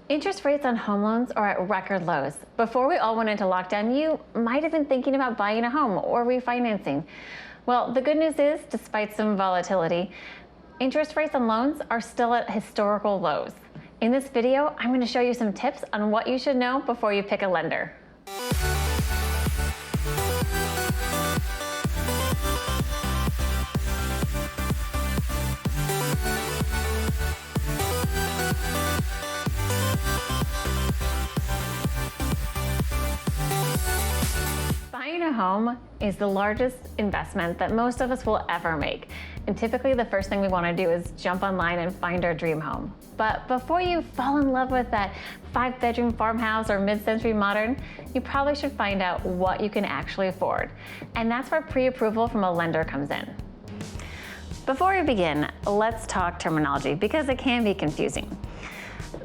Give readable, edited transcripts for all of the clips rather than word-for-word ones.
Interest rates on home loans are at record lows. Before we all went into lockdown, you might have been thinking about buying a home or refinancing. Well, the good news is, despite some volatility, interest rates on loans are still at historical lows. In this video, I'm going to show you some tips on what you should know before you pick a lender. Buying a home is the largest investment that most of us will ever make. And typically the first thing we want to do is jump online and find our dream home. But before you fall in love with that 5-bedroom farmhouse or mid-century modern, you probably should find out what you can actually afford. And that's where pre-approval from a lender comes in. Before we begin, let's talk terminology because it can be confusing.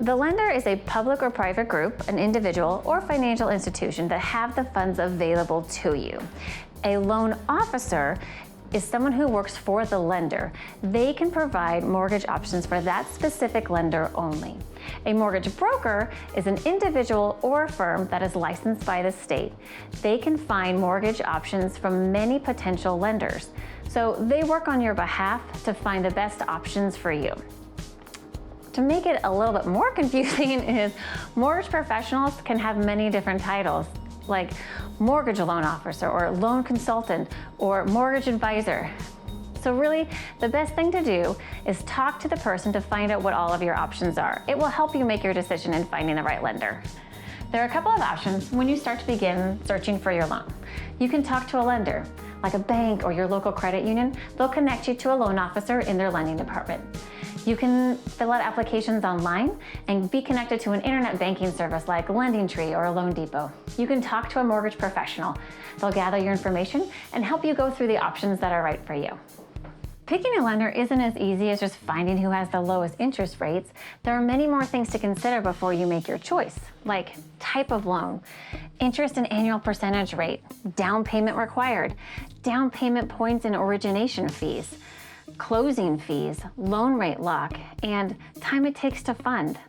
The lender is a public or private group, an individual, or financial institution that have the funds available to you. A loan officer is someone who works for the lender. They can provide mortgage options for that specific lender only. A mortgage broker is an individual or firm that is licensed by the state. They can find mortgage options from many potential lenders. So they work on your behalf to find the best options for you. To make it a little bit more confusing is mortgage professionals can have many different titles, like mortgage loan officer or loan consultant or mortgage advisor. So really, the best thing to do is talk to the person to find out what all of your options are. It will help you make your decision in finding the right lender. There are a couple of options when you start to begin searching for your loan. You can talk to a lender, like a bank or your local credit union. They'll connect you to a loan officer in their lending department. You can fill out applications online and be connected to an internet banking service like LendingTree or Loan Depot. You can talk to a mortgage professional. They'll gather your information and help you go through the options that are right for you. Picking a lender isn't as easy as just finding who has the lowest interest rates. There are many more things to consider before you make your choice, like type of loan, interest and annual percentage rate, down payment required, down payment points and origination fees, closing fees, loan rate lock, and time it takes to fund.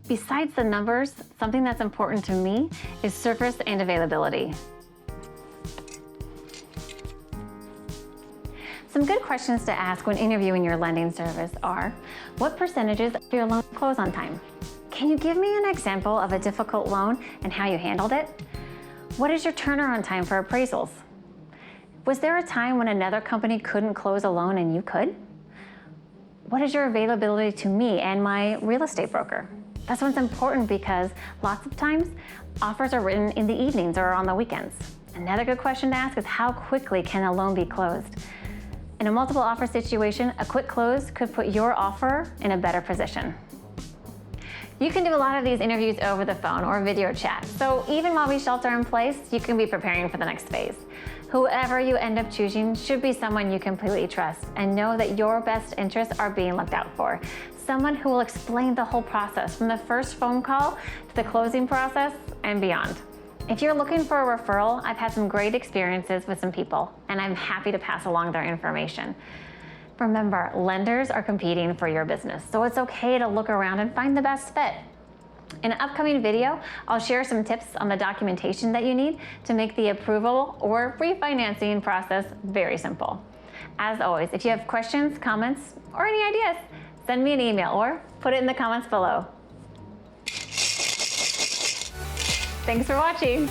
Besides the numbers, something that's important to me is service and availability. Some good questions to ask when interviewing your lending service are, what percentages of your loan close on time? Can you give me an example of a difficult loan and how you handled it? What is your turnaround time for appraisals? Was there a time when another company couldn't close a loan and you could? What is your availability to me and my real estate broker? This one's important because lots of times offers are written in the evenings or on the weekends. Another good question to ask is how quickly can a loan be closed? In a multiple offer situation, a quick close could put your offer in a better position. You can do a lot of these interviews over the phone or video chat, so even while we shelter in place, you can be preparing for the next phase. Whoever you end up choosing should be someone you completely trust and know that your best interests are being looked out for. Someone who will explain the whole process from the first phone call to the closing process and beyond. If you're looking for a referral, I've had some great experiences with some people, and I'm happy to pass along their information. Remember, lenders are competing for your business, so it's okay to look around and find the best fit. In an upcoming video, I'll share some tips on the documentation that you need to make the approval or refinancing process very simple. As always, if you have questions, comments, or any ideas, send me an email or put it in the comments below. Thanks for watching.